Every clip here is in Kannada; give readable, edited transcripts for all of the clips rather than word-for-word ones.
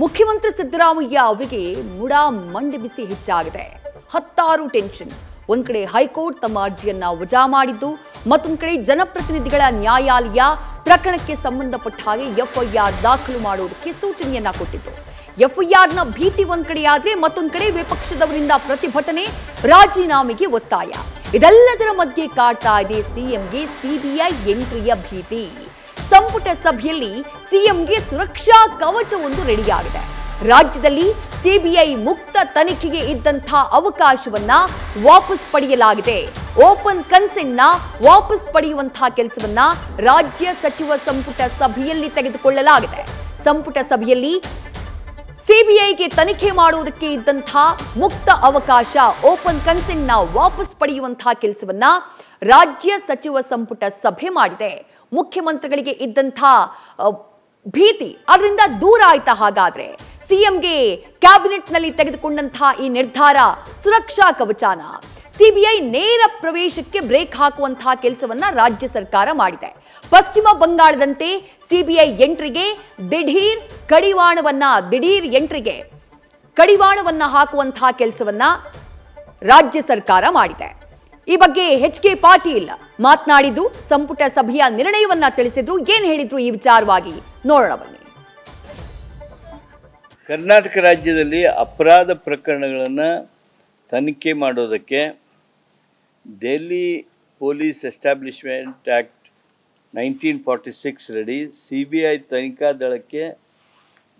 ಮುಖ್ಯಮಂತ್ರಿ ಸಿದ್ದರಾಮಯ್ಯ ಅವರಿಗೆ ಮುಡಾ ಮಂಡಿ ಬಿಸಿ ಹೆಚ್ಚಾಗಿದೆ. ಹತ್ತಾರು ಟೆನ್ಷನ್. ಒಂದ್ ಕಡೆ ಹೈಕೋರ್ಟ್ ತಮ್ಮ ಅರ್ಜಿಯನ್ನ ವಜಾ ಮಾಡಿದ್ದು, ಮತ್ತೊಂದು ಕಡೆ ಜನಪ್ರತಿನಿಧಿಗಳ ನ್ಯಾಯಾಲಯ ಪ್ರಕರಣಕ್ಕೆ ಸಂಬಂಧಪಟ್ಟ ಹಾಗೆ ಎಫ್ಐಆರ್ ದಾಖಲು ಮಾಡುವುದಕ್ಕೆ ಸೂಚನೆಯನ್ನ ಕೊಟ್ಟಿತ್ತು. ಎಫ್ಐಆರ್ನ ಭೀತಿ ಒಂದ್ ಕಡೆ ಆದ್ರೆ ಮತ್ತೊಂದು ಕಡೆ ವಿಪಕ್ಷದವರಿಂದ ಪ್ರತಿಭಟನೆ, ರಾಜೀನಾಮೆಗೆ ಒತ್ತಾಯ. ಇದೆಲ್ಲದರ ಮಧ್ಯೆ ಕಾಡ್ತಾ ಇದೆ ಸಿಎಂಗೆ ಸಿಬಿಐ ಎಂಟ್ರಿಯ ಭೀತಿ. ಸಂಪುಟ ಸಭೆಯಲ್ಲಿ ಸಿಎಂಗೆ ಸುರಕ್ಷಾ ಕವಚವೊಂದು ರೆಡಿಯಾಗಿದೆ. ರಾಜ್ಯದಲ್ಲಿ ಸಿಬಿಐ ಮುಕ್ತ ತನಿಖೆಗೆ ಇದ್ದಂಥ ಅವಕಾಶವನ್ನ ವಾಪಸ್ ಪಡೆಯಲಾಗಿದೆ. ಓಪನ್ ಕನ್ಸೆಂಟ್ ನ ವಾಪಸ್ ಪಡೆಯುವಂತಹ ಕೆಲಸವನ್ನ ರಾಜ್ಯ ಸಚಿವ ಸಂಪುಟ ಸಭೆಯಲ್ಲಿ ತೆಗೆದುಕೊಳ್ಳಲಾಗಿದೆ. ಸಂಪುಟ ಸಭೆಯಲ್ಲಿ ಸಿಬಿಐಗೆ ತನಿಖೆ ಮಾಡುವುದಕ್ಕೆ ಇದ್ದಂತಹ ಮುಕ್ತ ಅವಕಾಶ, ಓಪನ್ ಕನ್ಸೆಂಟ್ ನ ವಾಪಸ್ ಪಡೆಯುವಂತಹ ಕೆಲಸವನ್ನ ರಾಜ್ಯ ಸಚಿವ ಸಂಪುಟ ಸಭೆ ಮಾಡಿದೆ. ಮುಖ್ಯಮಂತ್ರಿಗಳಿಗೆ ಇದ್ದಂಥ ಭೀತಿ ಅದರಿಂದ ದೂರ ಆಯ್ತಾ? ಹಾಗಾದ್ರೆ ಸಿಎಂಗೆ ಕ್ಯಾಬಿನೆಟ್ನಲ್ಲಿ ತೆಗೆದುಕೊಂಡಂತಹ ಈ ನಿರ್ಧಾರ ಸುರಕ್ಷಾ ಕವಚಾನ? ಸಿಬಿಐ ನೇರ ಪ್ರವೇಶಕ್ಕೆ ಬ್ರೇಕ್ ಹಾಕುವಂತಹ ಕೆಲಸವನ್ನ ರಾಜ್ಯ ಸರ್ಕಾರ ಮಾಡಿದೆ. ಪಶ್ಚಿಮ ಬಂಗಾಳದಂತೆ ಸಿಬಿಐ ಎಂಟ್ರಿಗೆ ದಿಢೀರ್ ಕಡಿವಾಣವನ್ನ ಹಾಕುವಂತಹ ಕೆಲಸವನ್ನ ರಾಜ್ಯ ಸರ್ಕಾರ ಮಾಡಿದೆ. ಈ ಬಗ್ಗೆ ಎಚ್.ಕೆ. ಪಾಟೀಲ್ ಮಾತನಾಡಿದ್ರು, ಸಂಪುಟ ಸಭೆಯ ನಿರ್ಣಯವನ್ನ ತಿಳಿಸಿದ್ರು. ಏನ್ ಹೇಳಿದ್ರು ಈ ವಿಚಾರವಾಗಿ ನೋಡೋಣ ಬನ್ನಿ. ಕರ್ನಾಟಕ ರಾಜ್ಯದಲ್ಲಿ ಅಪರಾಧ ಪ್ರಕರಣಗಳನ್ನು ತನಿಖೆ ಮಾಡೋದಕ್ಕೆ ಡೆಲ್ಲಿ ಪೊಲೀಸ್ ಎಸ್ಟಾಬ್ಲಿಷ್ಮೆಂಟ್ ಆ್ಯಕ್ಟ್ 1946 ರಡಿ ಸಿಬಿಐ ತನಿಖಾ ದಳಕ್ಕೆ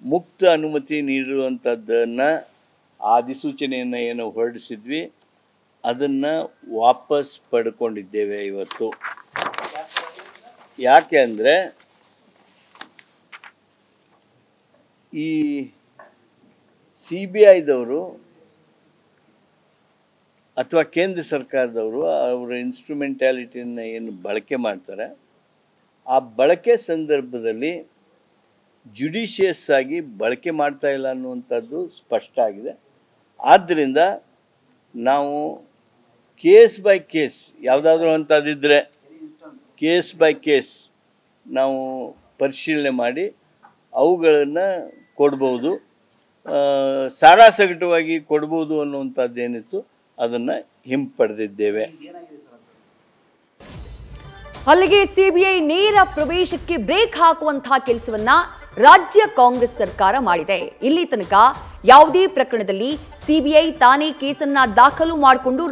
ಮುಕ್ತ ಅನುಮತಿ ನೀಡುವಂಥದ್ದನ್ನು ಅಧಿಸೂಚನೆಯನ್ನು ಏನು ಹೊರಡಿಸಿದ್ವಿ ಅದನ್ನು ವಾಪಸ್ ಪಡ್ಕೊಂಡಿದ್ದೇವೆ ಇವತ್ತು. ಯಾಕೆ ಅಂದರೆ ಈ ಸಿ ಬಿ ಐದವರು ಅಥವಾ ಕೇಂದ್ರ ಸರ್ಕಾರದವರು ಅವರ ಇನ್ಸ್ಟ್ರೂಮೆಂಟ್ಯಾಲಿಟಿಯನ್ನು ಏನು ಬಳಕೆ ಮಾಡ್ತಾರೆ, ಆ ಬಳಕೆ ಸಂದರ್ಭದಲ್ಲಿ ಜುಡಿಷಿಯಸ್ ಆಗಿ ಬಳಕೆ ಮಾಡ್ತಾ ಇಲ್ಲ ಅನ್ನುವಂಥದ್ದು ಸ್ಪಷ್ಟ ಆಗಿದೆ. ಆದ್ದರಿಂದ ನಾವು ಕೇಸ್ ಬೈ ಕೇಸ್ ಯಾವುದಾದ್ರೂ ಅಂಥದ್ದಿದ್ದರೆ ಕೇಸ್ ಬೈ ಕೇಸ್ ನಾವು ಪರಿಶೀಲನೆ ಮಾಡಿ ಅವುಗಳನ್ನು ಕೊಡ್ಬೋದು, ಸಾರಾಸಗಟವಾಗಿ ಕೊಡ್ಬೋದು ಅನ್ನುವಂಥದ್ದೇನಿತ್ತು ಅದನ್ನು ಹಿಂಪಡೆದಿದ್ದೇವೆ. ಅಲ್ಲಿಗೆ ಸಿಬಿಐ ನೇರ ಪ್ರವೇಶಕ್ಕೆ ಬ್ರೇಕ್ ಹಾಕುವಂತಹ ಕೆಲಸವನ್ನ ರಾಜ್ಯ ಕಾಂಗ್ರೆಸ್ ಸರ್ಕಾರ ಮಾಡಿದೆ. ಇಲ್ಲಿ ತನಕ ಯಾವುದೇ ಪ್ರಕರಣದಲ್ಲಿ ಸಿಬಿಐ ತಾನೇ ಕೇಸನ್ನ ದಾಖಲು ಮಾಡಿಕೊಂಡು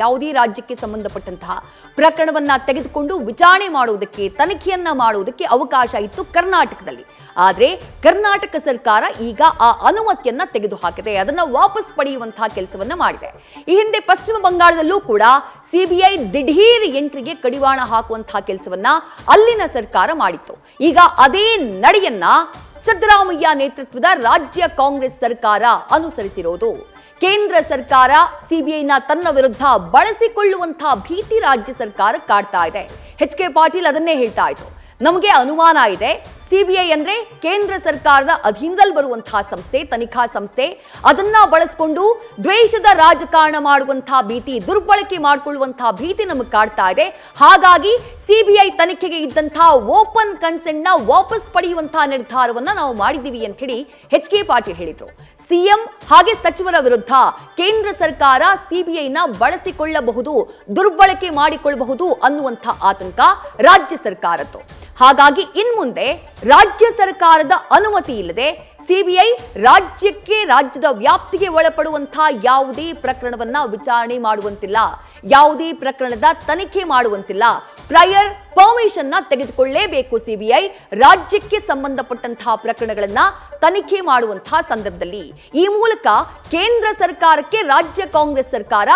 ಯಾವುದೇ ರಾಜ್ಯಕ್ಕೆ ಸಂಬಂಧಪಟ್ಟಂತಹ ಪ್ರಕರಣವನ್ನ ತೆಗೆದುಕೊಂಡು ವಿಚಾರಣೆ ಮಾಡುವುದಕ್ಕೆ, ತನಿಖೆಯನ್ನ ಮಾಡುವುದಕ್ಕೆ ಅವಕಾಶ ಇತ್ತು ಕರ್ನಾಟಕದಲ್ಲಿ. ಆದರೆ ಕರ್ನಾಟಕ ಸರ್ಕಾರ ಈಗ ಆ ಅನುಮತಿಯನ್ನ ತೆಗೆದುಹಾಕಿದೆ, ಅದನ್ನ ವಾಪಸ್ ಪಡೆಯುವಂತಹ ಕೆಲಸವನ್ನ ಮಾಡಿದೆ. ಈ ಹಿಂದೆ ಪಶ್ಚಿಮ ಬಂಗಾಳದಲ್ಲೂ ಕೂಡ ಸಿಬಿಐ ದಿಢೀರ್ ಎಂಟ್ರಿಗೆ ಕಡಿವಾಣ ಹಾಕುವಂತಹ ಕೆಲಸವನ್ನ ಅಲ್ಲಿನ ಸರ್ಕಾರ ಮಾಡಿತ್ತು. ಈಗ ಅದೇ ನಡೆಯನ್ನ ಸಿದ್ದರಾಮಯ್ಯ ನೇತೃತ್ವದ ರಾಜ್ಯ ಕಾಂಗ್ರೆಸ್ ಸರ್ಕಾರ ಅನುಸರಿಸಿರೋದು. ಕೇಂದ್ರ ಸರ್ಕಾರ ಸಿಬಿಐನ ತನ್ನ ವಿರುದ್ಧ ಬಳಸಿಕೊಳ್ಳುವಂತಹ ಭೀತಿ ರಾಜ್ಯ ಸರ್ಕಾರ ಕಾಡ್ತಾ ಇದೆ. ಎಚ್.ಕೆ. ಪಾಟೀಲ್ ಅದನ್ನೇ ಹೇಳ್ತಾ ಇದ್ರು. ನಮಗೆ ಅನುಮಾನ ಇದೆ, ಸಿಬಿಐ ಅಂದ್ರೆ ಕೇಂದ್ರ ಸರ್ಕಾರದ ಅಧೀನದಲ್ಲಿ ಬರುವಂತಹ ಸಂಸ್ಥೆ, ತನಿಖಾ ಸಂಸ್ಥೆ, ಅದನ್ನ ಬಳಸಿಕೊಂಡು ದ್ವೇಷದ ರಾಜಕಾರಣ ಮಾಡುವಂತಹ ಭೀತಿ, ದುರ್ಬಳಕೆ ಮಾಡಿಕೊಳ್ಳುವಂತಹ ಭೀತಿ ನಮಗೆ ಕಾಡ್ತಾ ಇದೆ. ಹಾಗಾಗಿ ಸಿಬಿಐ ತನಿಖೆಗೆ ಇದ್ದಂತಹ ಓಪನ್ ಕನ್ಸೆಂಟ್ ನ ವಾಪಸ್ ಪಡೆಯುವಂತಹ ನಿರ್ಧಾರವನ್ನ ನಾವು ಮಾಡಿದ್ದೀವಿ ಅಂತ ಹೇಳಿ ಎಚ್.ಕೆ. ಪಾಟೀಲ್ ಹೇಳಿದ್ರು. ಸಿಎಂ ಹಾಗೆ ಸಚಿವರ ವಿರುದ್ಧ ಕೇಂದ್ರ ಸರ್ಕಾರ ಸಿಬಿಐನ ಬಳಸಿಕೊಳ್ಳಬಹುದು, ದುರ್ಬಳಕೆ ಮಾಡಿಕೊಳ್ಳಬಹುದು ಅನ್ನುವಂಥ ಆತಂಕ ರಾಜ್ಯ ಸರ್ಕಾರದ್ದು. ಹಾಗಾಗಿ ಇನ್ಮುಂದೆ ರಾಜ್ಯ ಸರ್ಕಾರದ ಅನುಮತಿ ಇಲ್ಲದೆ ಸಿಬಿಐ ರಾಜ್ಯದ ವ್ಯಾಪ್ತಿಗೆ ಒಳಪಡುವಂತಹ ಯಾವುದೇ ಪ್ರಕರಣವನ್ನ ವಿಚಾರಣೆ ಮಾಡುವಂತಿಲ್ಲ, ಯಾವುದೇ ಪ್ರಕರಣದ ತನಿಖೆ ಮಾಡುವಂತಿಲ್ಲ. ಪ್ರಯರ್ ಪರ್ಮಿಷನ್ ತೆಗೆದುಕೊಳ್ಳಲೇಬೇಕು ಸಿಬಿಐ ರಾಜ್ಯಕ್ಕೆ ಸಂಬಂಧಪಟ್ಟಂತಹ ಪ್ರಕರಣಗಳನ್ನ ತನಿಖೆ ಮಾಡುವಂತಹ ಸಂದರ್ಭದಲ್ಲಿ. ಈ ಮೂಲಕ ಕೇಂದ್ರ ಸರ್ಕಾರಕ್ಕೆ ರಾಜ್ಯ ಕಾಂಗ್ರೆಸ್ ಸರ್ಕಾರ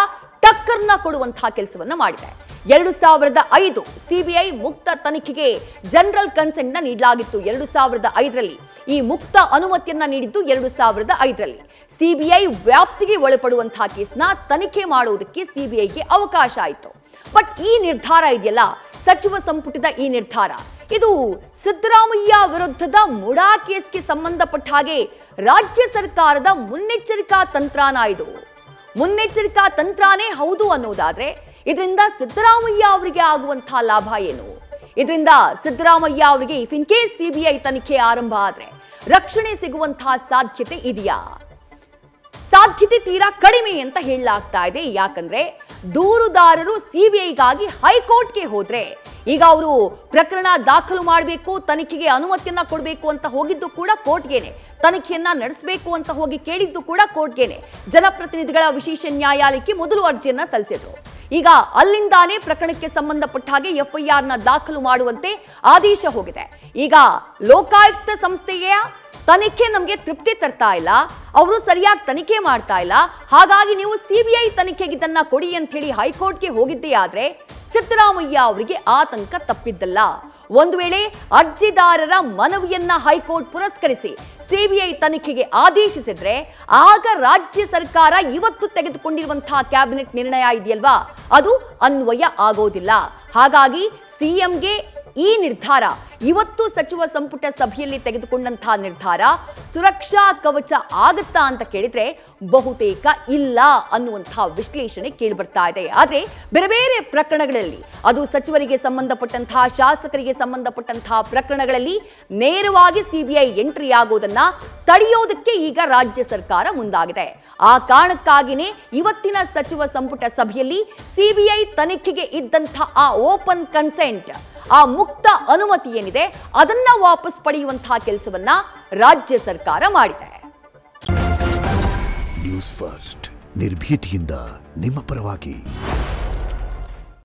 ಟಕ್ಕರ್ನ ಕೊಡುವಂತಹ ಕೆಲಸವನ್ನ ಮಾಡಿದೆ. 2005 ಸಿಬಿಐ ಮುಕ್ತ ತನಿಖೆಗೆ ಜನರಲ್ ಕನ್ಸೆಂಟ್ ನ ನೀಡಲಾಗಿತ್ತು. 2005ರಲ್ಲಿ ಈ ಮುಕ್ತ ಅನುಮತಿಯನ್ನ ನೀಡಿದ್ದು 2005ರಲ್ಲಿ. ಸಿಬಿಐ ವ್ಯಾಪ್ತಿಗೆ ಒಳಪಡುವಂತಹ ಕೇಸ್ನ ತನಿಖೆ ಮಾಡುವುದಕ್ಕೆ ಸಿಬಿಐಗೆ ಅವಕಾಶ ಆಯಿತು. ಬಟ್ ಈ ನಿರ್ಧಾರ ಇದೆಯಲ್ಲ, ಸಚಿವ ಸಂಪುಟದ ಈ ನಿರ್ಧಾರ, ಇದು ಸಿದ್ದರಾಮಯ್ಯ ವಿರುದ್ಧದ ಮುಡಾ ಕೇಸ್ಗೆ ಸಂಬಂಧಪಟ್ಟ ಹಾಗೆ ರಾಜ್ಯ ಸರ್ಕಾರದ ಮುನ್ನೆಚ್ಚರಿಕಾ ತಂತ್ರನ. ಇದು ಮುನ್ನೆಚ್ಚರಿಕಾ ತಂತ್ರನೇ ಹೌದು ಅನ್ನೋದಾದ್ರೆ ಇದರಿಂದ ಸಿದ್ದರಾಮಯ್ಯ ಅವರಿಗೆ ಆಗುವಂತಹ ಲಾಭ ಏನು? ಇದರಿಂದ ಸಿದ್ದರಾಮಯ್ಯ ಅವರಿಗೆ ಇಫ್ ಇನ್ ಕೇಸ್ ಸಿಬಿಐ ತನಿಖೆ ಆರಂಭ ಆದ್ರೆ ರಕ್ಷಣೆ ಸಿಗುವಂತಹ ಸಾಧ್ಯತೆ ಇದೆಯಾ? ಸಾಧ್ಯತೆ ತೀರಾ ಕಡಿಮೆ ಅಂತ ಹೇಳಲಾಗ್ತಾ ಇದೆ. ಯಾಕಂದ್ರೆ ದೂರುದಾರರು ಸಿಬಿಐಗಾಗಿ ಹೈಕೋರ್ಟ್ಗೆ ಹೋದ್ರೆ, ಈಗ ಅವರು ಪ್ರಕರಣ ದಾಖಲು ಮಾಡಬೇಕು, ತನಿಖೆಗೆ ಅನುಮತಿಯನ್ನ ಕೊಡಬೇಕು ಅಂತ ಹೋಗಿದ್ದು ಕೂಡ ಕೋರ್ಟ್ಗೆನೆ, ತನಿಖೆಯನ್ನ ನಡೆಸಬೇಕು ಅಂತ ಹೋಗಿ ಕೇಳಿದ್ದು ಕೂಡ ಕೋರ್ಟ್ಗೆನೆ. ಜನಪ್ರತಿನಿಧಿಗಳ ವಿಶೇಷ ನ್ಯಾಯಾಲಯಕ್ಕೆ ಮೊದಲು ಅರ್ಜಿಯನ್ನ ಸಲ್ಲಿಸಿದ್ರು. ಈಗ ಅಲ್ಲಿಂದಾನೇ ಪ್ರಕರಣಕ್ಕೆ ಸಂಬಂಧಪಟ್ಟ ಹಾಗೆ ಎಫ್ಐಆರ್ ನ ದಾಖಲು ಮಾಡುವಂತೆ ಆದೇಶ ಹೋಗಿದೆ. ಈಗ ಲೋಕಾಯುಕ್ತ ಸಂಸ್ಥೆಯ ತನಿಖೆ ನಮಗೆ ತೃಪ್ತಿ ತರ್ತಾ ಇಲ್ಲ, ಅವರು ಸರಿಯಾಗಿ ತನಿಖೆ ಮಾಡ್ತಾ ಇಲ್ಲ, ಹಾಗಾಗಿ ನೀವು ಸಿಬಿಐ ತನಿಖೆಗೆ ಇದನ್ನ ಕೊಡಿ ಅಂತ ಹೇಳಿ ಹೈಕೋರ್ಟ್ಗೆ ಹೋಗಿದ್ದೇ ಆದ್ರೆ ಸಿದ್ದರಾಮಯ್ಯ ಅವರಿಗೆ ಆತಂಕ ತಪ್ಪಿದ್ದಲ್ಲ. ಒಂದು ವೇಳೆ ಅರ್ಜಿದಾರರ ಮನವಿಯನ್ನ ಹೈಕೋರ್ಟ್ ಪುರಸ್ಕರಿಸಿ ಸಿಬಿಐ ತನಿಖೆಗೆ ಆದೇಶಿಸಿದ್ರೆ ಆಗ ರಾಜ್ಯ ಸರ್ಕಾರ ಇವತ್ತು ತೆಗೆದುಕೊಂಡಿರುವಂತಹ ಕ್ಯಾಬಿನೆಟ್ ನಿರ್ಣಯ ಇದೆಯಲ್ವಾ, ಅದು ಅನ್ವಯ ಆಗೋದಿಲ್ಲ. ಹಾಗಾಗಿ ಸಿಎಂಗೆ ಈ ನಿರ್ಧಾರ, ಇವತ್ತು ಸಚಿವ ಸಂಪುಟ ಸಭೆಯಲ್ಲಿ ತೆಗೆದುಕೊಂಡಂತಹ ನಿರ್ಧಾರ ಸುರಕ್ಷಾ ಕವಚ ಆಗುತ್ತಾ ಅಂತ ಕೇಳಿದ್ರೆ ಬಹುತೇಕ ಇಲ್ಲ ಅನ್ನುವಂತಹ ವಿಶ್ಲೇಷಣೆ ಕೇಳಿಬರ್ತಾ ಇದೆ. ಆದ್ರೆ ಬೇರೆ ಬೇರೆ ಪ್ರಕರಣಗಳಲ್ಲಿ, ಅದು ಸಚಿವರಿಗೆ ಸಂಬಂಧಪಟ್ಟಂತಹ, ಶಾಸಕರಿಗೆ ಸಂಬಂಧಪಟ್ಟಂತಹ ಪ್ರಕರಣಗಳಲ್ಲಿ ನೇರವಾಗಿ ಸಿಬಿಐ ಎಂಟ್ರಿ ಆಗೋದನ್ನ ತಡೆಯೋದಕ್ಕೆ ಈಗ ರಾಜ್ಯ ಸರ್ಕಾರ ಮುಂದಾಗಿದೆ. ಆ ಕಾರಣಕ್ಕಾಗಿನೇ ಇವತ್ತಿನ ಸಚಿವ ಸಂಪುಟ ಸಭೆಯಲ್ಲಿ ಸಿಬಿಐ ತನಿಖೆಗೆ ಇದ್ದಂತಹ ಆ ಓಪನ್ ಕನ್ಸೆಂಟ್, ಆ ಮುಕ್ತ ಅನುಮತಿ ಏನಿದೆ ಅದನ್ನ ವಾಪಸ್ ಪಡೆಯುವಂತಹ ಕೆಲಸವನ್ನ ರಾಜ್ಯ ಸರ್ಕಾರ ಮಾಡಿದೆ. ನ್ಯೂಸ್ ಫಸ್ಟ್ ನಿರ್ಭೀತಿಯಿಂದ ನಿಮ್ಮ ಪರವಾಗಿ.